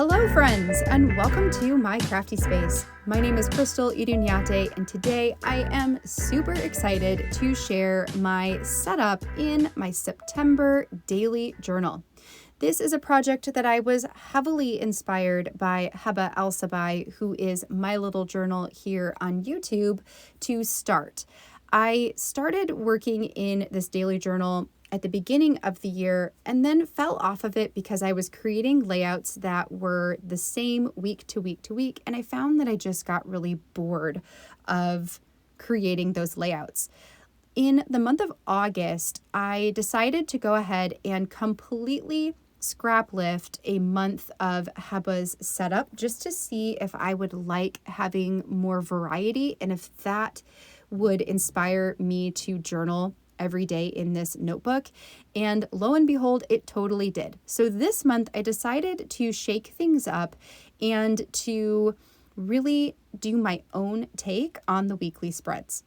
Hello friends, and welcome to my crafty space. My name is Crystal Idunyate, and today I am super excited to share my setup in my September daily journal. This is a project that I was heavily inspired by Heba Alsibai, who is my little journal here on YouTube, to start. I started working in this daily journal at the beginning of the year and then fell off of it because I was creating layouts that were the same week to week to week, and I found that I just got really bored of creating those layouts. In the month of August, I decided to go ahead and completely scrap lift a month of Heba's setup just to see if I would like having more variety and if that would inspire me to journal every day in this notebook. And lo and behold, it totally did. So this month I decided to shake things up and to really do my own take on the weekly spreads.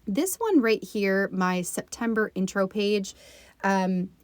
This one right here, my September intro page,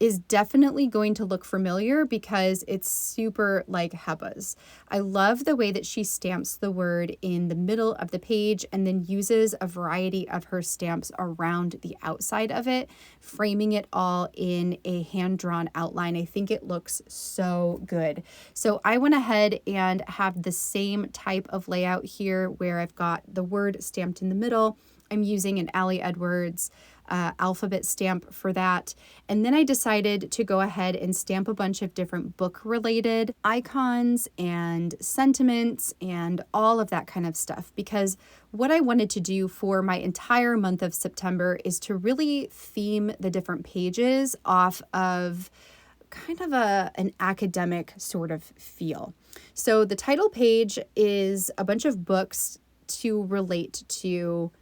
is definitely going to look familiar because it's super like Heba's. I love the way that she stamps the word in the middle of the page and then uses a variety of her stamps around the outside of it, framing it all in a hand-drawn outline. I think it looks so good. So I went ahead and have the same type of layout here where I've got the word stamped in the middle. I'm using an Ali Edwards alphabet stamp for that. And then I decided to go ahead and stamp a bunch of different book-related icons and sentiments and all of that kind of stuff, because what I wanted to do for my entire month of September is to really theme the different pages off of kind of an academic sort of feel. So the title page is a bunch of books to relate to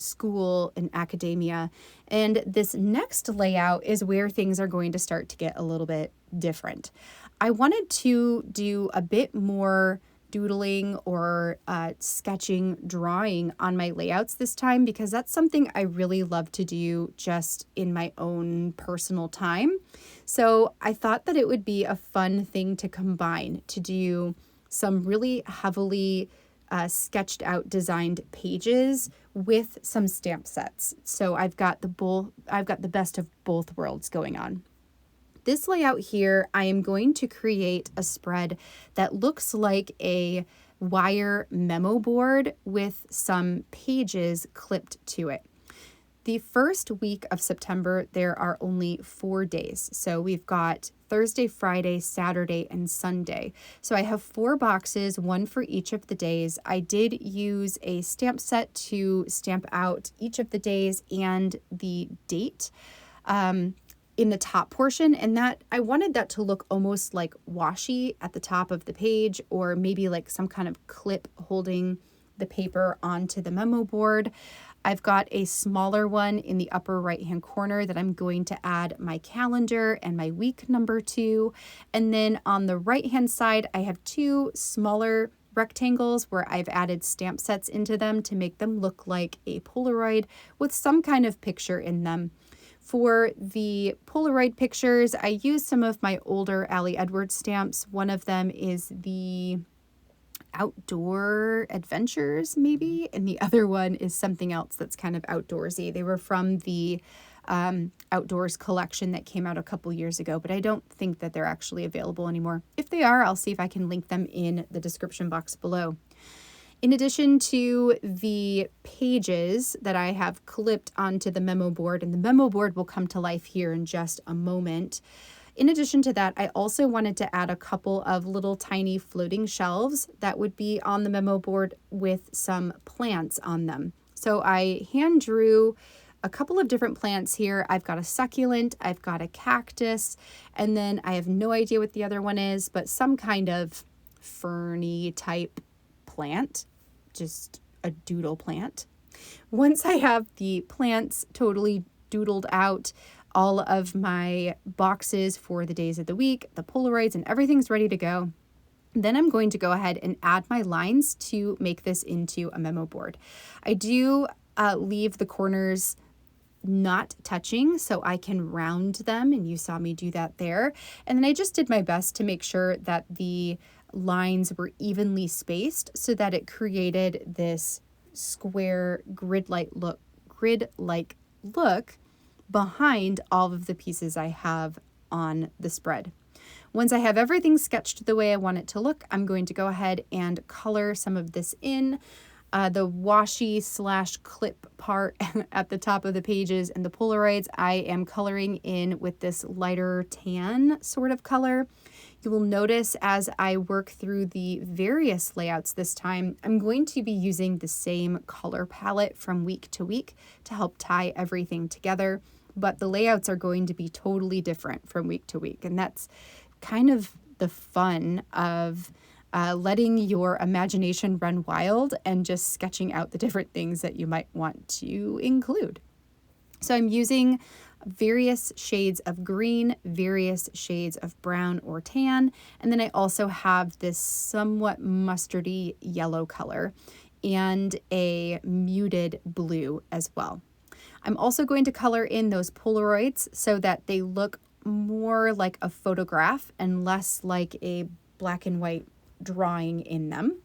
school and academia. And this next layout is where things are going to start to get a little bit different. I wanted to do a bit more doodling or sketching, drawing on my layouts this time because that's something I really love to do just in my own personal time. So I thought that it would be a fun thing to combine, to do some really heavily sketched out designed pages with some stamp sets. So I've got the best of both worlds going on. This layout here, I am going to create a spread that looks like a wire memo board with some pages clipped to it. The first week of September, there are only 4 days. So we've got Thursday, Friday, Saturday, and Sunday. So I have 4 boxes, one for each of the days. I did use a stamp set to stamp out each of the days and the date in the top portion. And that I wanted that to look almost like washi at the top of the page, or maybe like some kind of clip holding the paper onto the memo board. I've got a smaller one in the upper right-hand corner that I'm going to add my calendar and my week number to. And then on the right-hand side, I have 2 smaller rectangles where I've added stamp sets into them to make them look like a Polaroid with some kind of picture in them. For the Polaroid pictures, I used some of my older Ali Edwards stamps. One of them is the Outdoor Adventures, maybe, and the other one is something else that's kind of outdoorsy. They were from the Outdoors collection that came out a couple years ago, but I don't think that they're actually available anymore. If they are, I'll see if I can link them in the description box below. In addition to the pages that I have clipped onto the memo board, and the memo board will come to life here in just a moment. In addition to that, I also wanted to add a couple of little tiny floating shelves that would be on the memo board with some plants on them. So I hand drew a couple of different plants here. I've got a succulent, I've got a cactus, and then I have no idea what the other one is, but some kind of ferny type plant, just a doodle plant. Once I have the plants totally doodled out, all of my boxes for the days of the week, the Polaroids, and everything's ready to go, then I'm going to go ahead and add my lines to make this into a memo board. I do leave the corners not touching so I can round them, and you saw me do that there. And then I just did my best to make sure that the lines were evenly spaced so that it created this square grid-like look behind all of the pieces I have on the spread. Once I have everything sketched the way I want it to look, I'm going to go ahead and color some of this in. The washi / clip part at the top of the pages and the Polaroids, I am coloring in with this lighter tan sort of color. You will notice as I work through the various layouts this time, I'm going to be using the same color palette from week to week to help tie everything together, but the layouts are going to be totally different from week to week, and that's kind of the fun of letting your imagination run wild and just sketching out the different things that you might want to include. So I'm using various shades of green, various shades of brown or tan, and then I also have this somewhat mustardy yellow color and a muted blue as well. I'm also going to color in those Polaroids so that they look more like a photograph and less like a black and white drawing in them.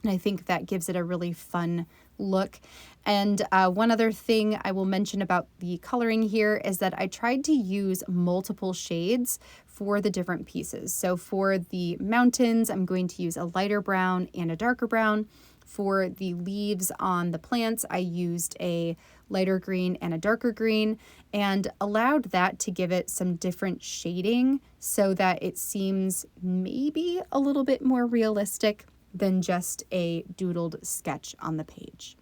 And I think that gives it a really fun look. And one other thing I will mention about the coloring here is that I tried to use multiple shades for the different pieces. So for the mountains, I'm going to use a lighter brown and a darker brown. For the leaves on the plants, I used a lighter green and a darker green, and allowed that to give it some different shading so that it seems maybe a little bit more realistic than just a doodled sketch on the page.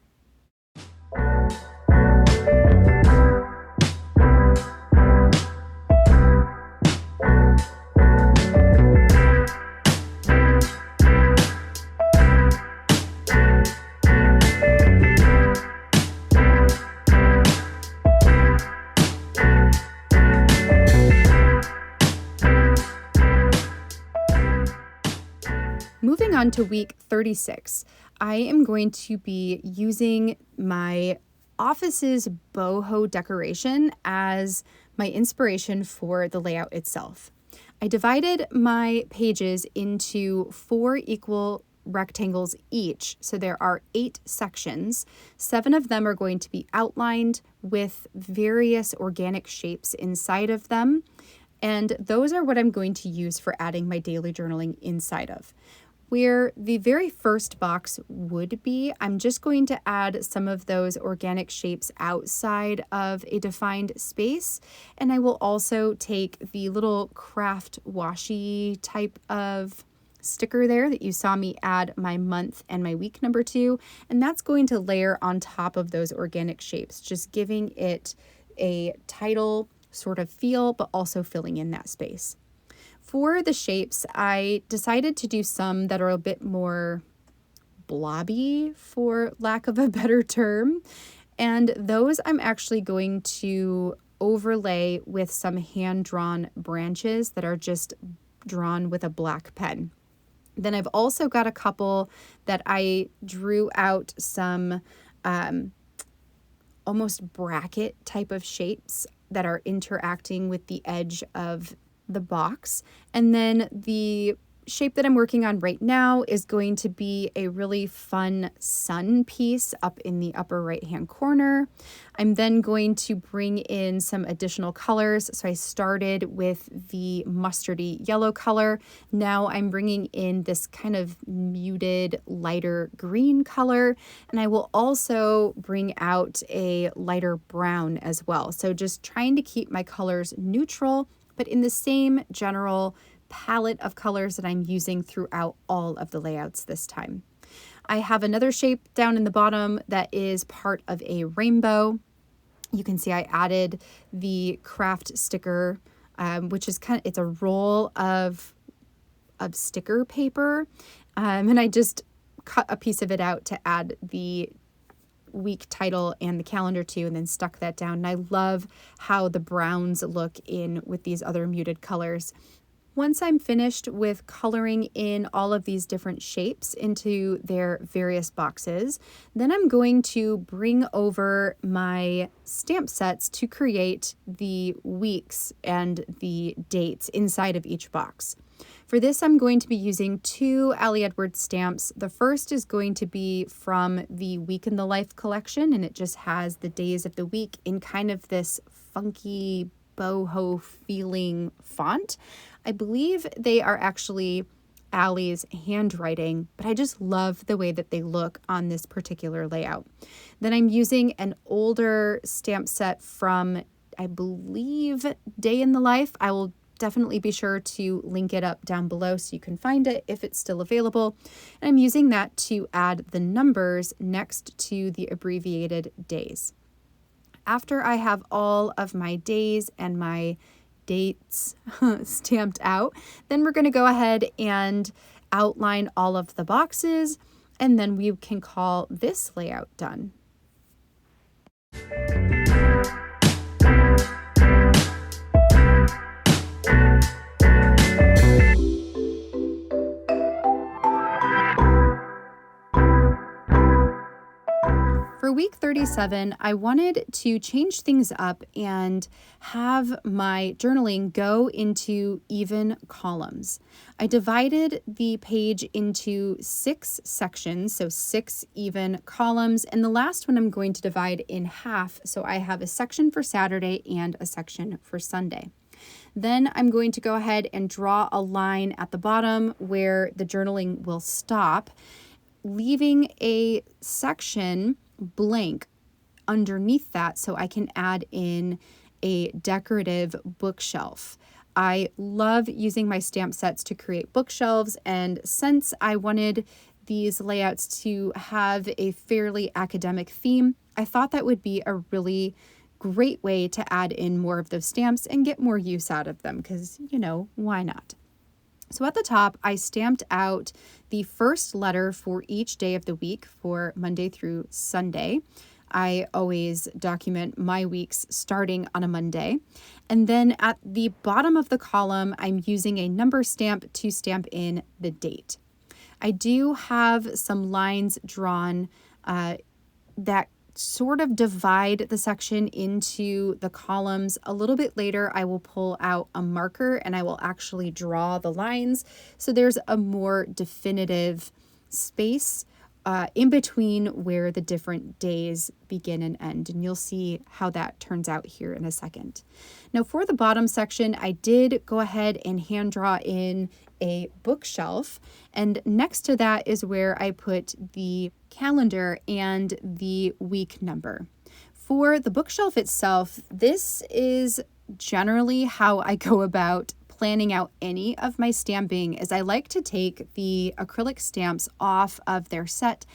Moving on to week 36, I am going to be using my office's boho decoration as my inspiration for the layout itself. I divided my pages into 4 equal rectangles each, so there are 8 sections. 7 of them are going to be outlined with various organic shapes inside of them, and those are what I'm going to use for adding my daily journaling inside of. Where the very first box would be, I'm just going to add some of those organic shapes outside of a defined space. And I will also take the little craft washi type of sticker there that you saw me add my month and my week number to, and that's going to layer on top of those organic shapes, just giving it a title sort of feel, but also filling in that space. For the shapes, I decided to do some that are a bit more blobby, for lack of a better term. And those I'm actually going to overlay with some hand-drawn branches that are just drawn with a black pen. Then I've also got a couple that I drew out some almost bracket type of shapes that are interacting with the edge of the box. And then the shape that I'm working on right now is going to be a really fun sun piece up in the upper right hand corner. I'm then going to bring in some additional colors. So I started with the mustardy yellow color. Now I'm bringing in this kind of muted lighter green color, and I will also bring out a lighter brown as well. So just trying to keep my colors neutral, but in the same general palette of colors that I'm using throughout all of the layouts this time. I have another shape down in the bottom that is part of a rainbow. You can see I added the craft sticker, which is it's a roll of sticker paper. And I just cut a piece of it out to add the week title and the calendar to, and then stuck that down. And I love how the browns look in with these other muted colors. Once I'm finished with coloring in all of these different shapes into their various boxes, then I'm going to bring over my stamp sets to create the weeks and the dates inside of each box. For this, I'm going to be using 2 Ali Edwards stamps. The first is going to be from the Week in the Life collection, and it just has the days of the week in kind of this funky boho feeling font. I believe they are actually Ali's handwriting, but I just love the way that they look on this particular layout. Then I'm using an older stamp set from, I believe, Day in the Life. I will definitely be sure to link it up down below so you can find it if it's still available. And I'm using that to add the numbers next to the abbreviated days. After I have all of my days and my dates stamped out, then we're going to go ahead and outline all of the boxes, and then we can call this layout done. For week 37, I wanted to change things up and have my journaling go into even columns. I divided the page into 6 sections, so 6 even columns, and the last one I'm going to divide in half, so I have a section for Saturday and a section for Sunday. Then I'm going to go ahead and draw a line at the bottom where the journaling will stop, leaving a section blank underneath that so I can add in a decorative bookshelf. I love using my stamp sets to create bookshelves, and since I wanted these layouts to have a fairly academic theme, I thought that would be a really great way to add in more of those stamps and get more use out of them because, why not? So at the top, I stamped out the first letter for each day of the week for Monday through Sunday. I always document my weeks starting on a Monday. And then at the bottom of the column, I'm using a number stamp to stamp in the date. I do have some lines drawn that sort of divide the section into the columns. A little bit later, I will pull out a marker and I will actually draw the lines. So there's a more definitive space in between where the different days begin and end. And you'll see how that turns out here in a second. Now for the bottom section, I did go ahead and hand draw in a bookshelf. And next to that is where I put the calendar and the week number. For the bookshelf itself, this is generally how I go about planning out any of my stamping, is I like to take the acrylic stamps off of their set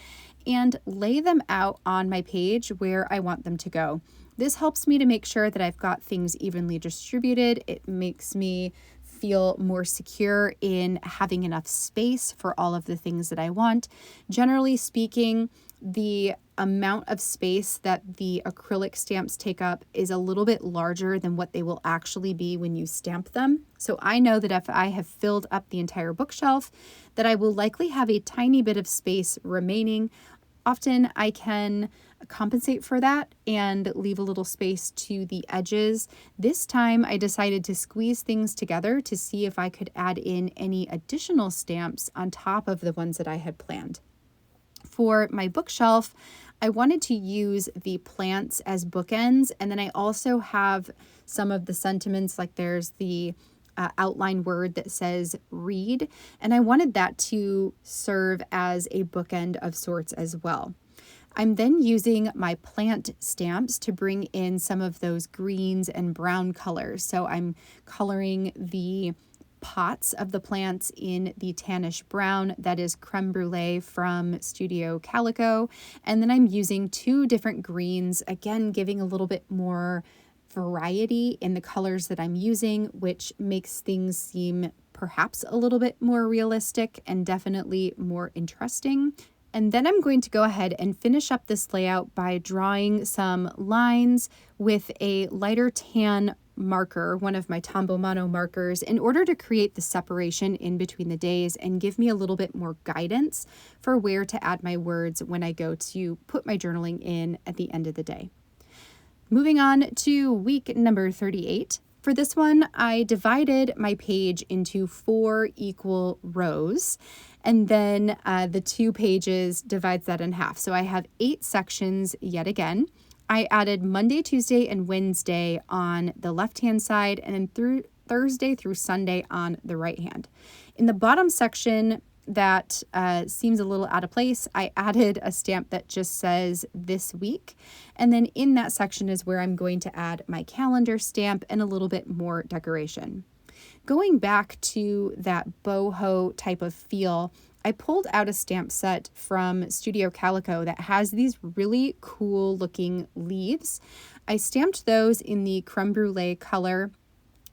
and lay them out on my page where I want them to go. This helps me to make sure that I've got things evenly distributed. It makes me feel more secure in having enough space for all of the things that I want. Generally speaking, the amount of space that the acrylic stamps take up is a little bit larger than what they will actually be when you stamp them. So I know that if I have filled up the entire bookshelf, that I will likely have a tiny bit of space remaining. Often I can compensate for that and leave a little space to the edges. This time I decided to squeeze things together to see if I could add in any additional stamps on top of the ones that I had planned. For my bookshelf, I wanted to use the plants as bookends, and then I also have some of the sentiments, like there's the outline word that says read, and I wanted that to serve as a bookend of sorts as well. I'm then using my plant stamps to bring in some of those greens and brown colors. So I'm coloring the pots of the plants in the tannish brown, that is creme brulee from Studio Calico. And then I'm using 2 different greens, again, giving a little bit more variety in the colors that I'm using, which makes things seem perhaps a little bit more realistic and definitely more interesting. And then I'm going to go ahead and finish up this layout by drawing some lines with a lighter tan marker, one of my Tombow Mono markers, in order to create the separation in between the days and give me a little bit more guidance for where to add my words when I go to put my journaling in at the end of the day. Moving on to week number 38. For this one, I divided my page into 4 equal rows, and then the 2 pages divides that in half. So I have 8 sections yet again. I added Monday, Tuesday, and Wednesday on the left-hand side, and then through Thursday through Sunday on the right hand. In the bottom section that seems a little out of place, I added a stamp that just says this week. And then in that section is where I'm going to add my calendar stamp and a little bit more decoration. Going back to that boho type of feel, I pulled out a stamp set from Studio Calico that has these really cool looking leaves. I stamped those in the creme brulee color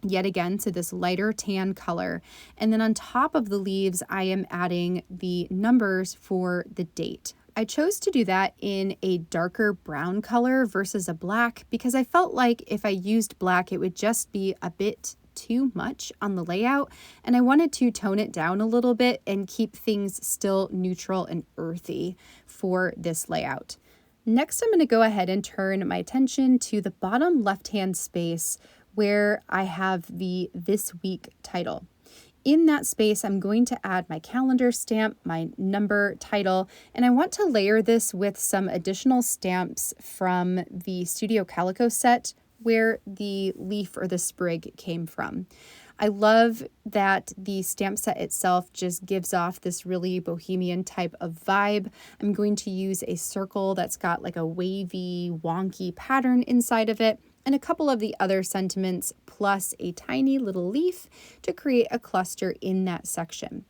yet again, so this lighter tan color. And then on top of the leaves, I am adding the numbers for the date. I chose to do that in a darker brown color versus a black because I felt like if I used black, it would just be a bit too much on the layout, and I wanted to tone it down a little bit and keep things still neutral and earthy for this layout. Next, I'm going to go ahead and turn my attention to the bottom left-hand space where I have the This Week title. In that space, I'm going to add my calendar stamp, my number, title, and I want to layer this with some additional stamps from the Studio Calico set where the leaf or the sprig came from. I love that the stamp set itself just gives off this really bohemian type of vibe. I'm going to use a circle that's got like a wavy, wonky pattern inside of it, and a couple of the other sentiments, plus a tiny little leaf to create a cluster in that section.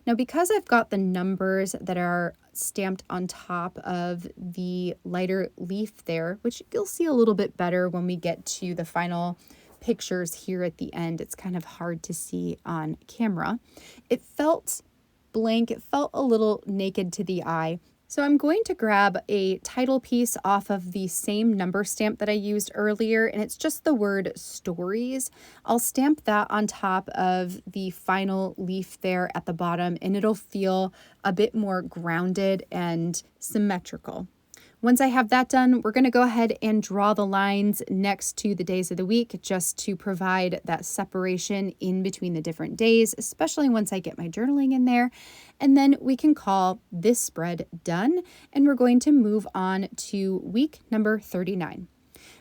Now, because I've got the numbers that are stamped on top of the lighter leaf there, which you'll see a little bit better when we get to the final pictures here at the end. It's kind of hard to see on camera. It felt blank. It felt a little naked to the eye. So I'm going to grab a title piece off of the same number stamp that I used earlier, and it's just the word stories. I'll stamp that on top of the final leaf there at the bottom, and it'll feel a bit more grounded and symmetrical. Once I have that done, we're going to go ahead and draw the lines next to the days of the week just to provide that separation in between the different days, especially once I get my journaling in there. And then we can call this spread done, and we're going to move on to week number 39.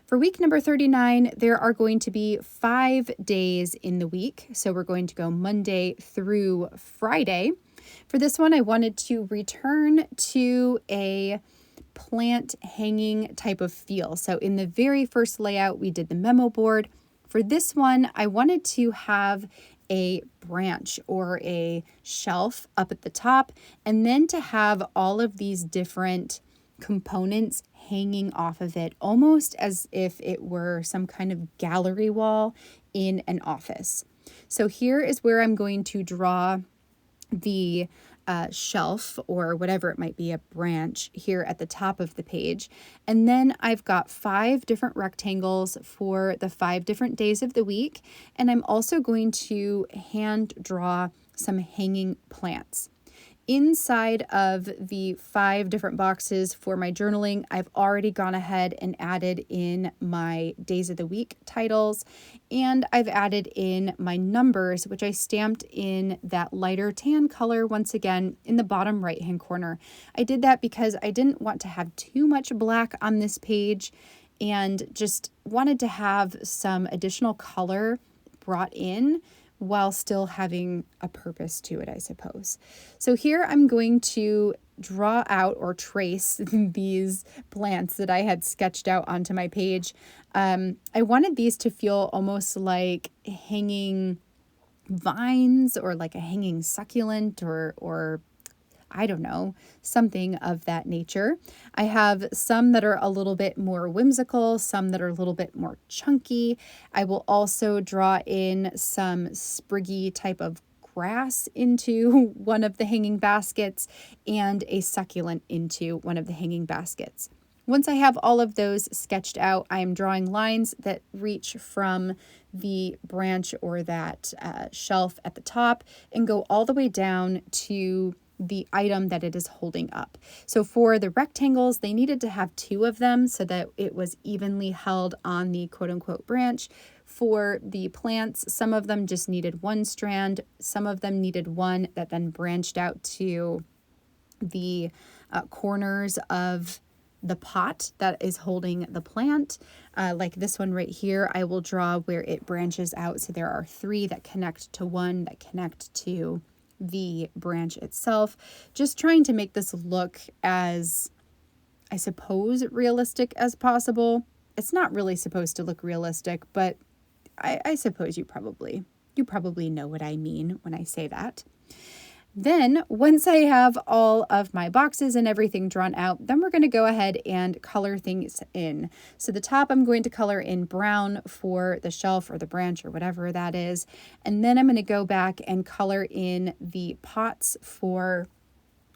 For week number 39, there are going to be 5 days in the week. So we're going to go Monday through Friday. For this one, I wanted to return to a plant hanging type of feel. So in the very first layout, we did the memo board. For this one, I wanted to have a branch or a shelf up at the top, and then to have all of these different components hanging off of it, almost as if it were some kind of gallery wall in an office. So here is where I'm going to draw the shelf or whatever it might be, a branch here at the top of the page. And then I've got 5 different rectangles for the 5 different days of the week. And I'm also going to hand draw some hanging plants. Inside of the 5 different boxes for my journaling, I've already gone ahead and added in my days of the week titles, and I've added in my numbers, which I stamped in that lighter tan color once again in the bottom right hand corner. I did that because I didn't want to have too much black on this page and just wanted to have some additional color brought in while still having a purpose to it, I suppose. So here I'm going to draw out or trace these plants that I had sketched out onto my page. I wanted these to feel almost like hanging vines or like a hanging succulent or I don't know, something of that nature. I have some that are a little bit more whimsical, some that are a little bit more chunky. I will also draw in some spriggy type of grass into one of the hanging baskets and a succulent into one of the hanging baskets. Once I have all of those sketched out, I am drawing lines that reach from the branch or that shelf at the top and go all the way down to the item that it is holding up. So for the rectangles, they needed to have 2 of them so that it was evenly held on the quote unquote branch. For the plants, some of them just needed 1 strand, some of them needed 1 that then branched out to the corners of the pot that is holding the plant. Like this one right here, I will draw where it branches out. So there are 3 that connect to 1 that connect to the branch itself. Just trying to make this look as, I suppose, realistic as possible. It's not really supposed to look realistic, but I suppose you probably know what I mean when I say that. Then once I have all of my boxes and everything drawn out, then we're going to go ahead and color things in. So the top I'm going to color in brown for the shelf or the branch or whatever that is. And then I'm going to go back and color in the pots for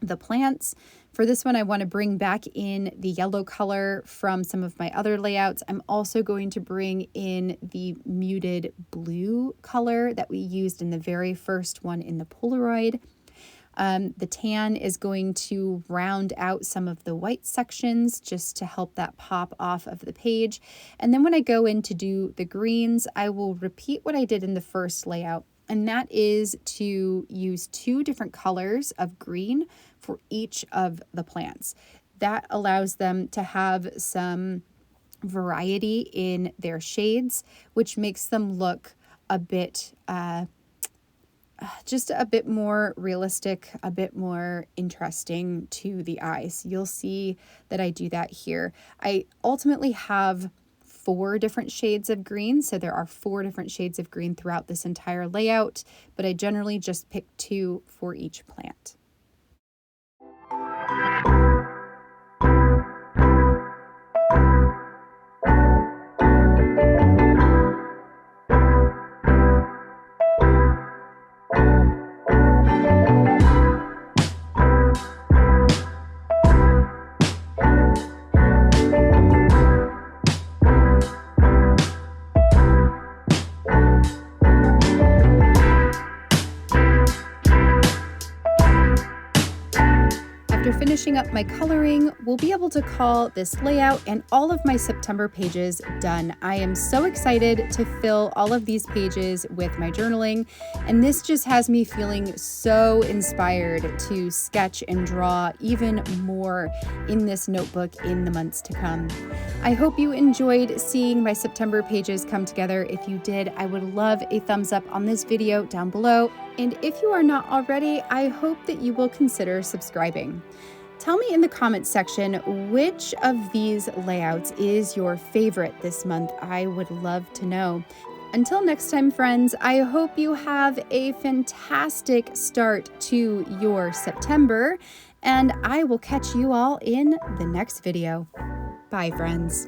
the plants. For this one, I want to bring back in the yellow color from some of my other layouts. I'm also going to bring in the muted blue color that we used in the very first one in the Polaroid. The tan is going to round out some of the white sections just to help that pop off of the page. And then when I go in to do the greens, I will repeat what I did in the first layout. And that is to use 2 different colors of green for each of the plants. That allows them to have some variety in their shades, which makes them look a bit just a bit more realistic, a bit more interesting to the eyes. You'll see that I do that here. I ultimately have 4 different shades of green, so there are 4 different shades of green throughout this entire layout, but I generally just pick 2 for each plant. After finishing up my coloring, we'll be able to call this layout and all of my September pages done. I am so excited to fill all of these pages with my journaling, and this just has me feeling so inspired to sketch and draw even more in this notebook in the months to come. I hope you enjoyed seeing my September pages come together. If you did, I would love a thumbs up on this video down below. And if you are not already, I hope that you will consider subscribing. Tell me in the comments section which of these layouts is your favorite this month. I would love to know. Until next time, friends, I hope you have a fantastic start to your September, and I will catch you all in the next video. Bye, friends.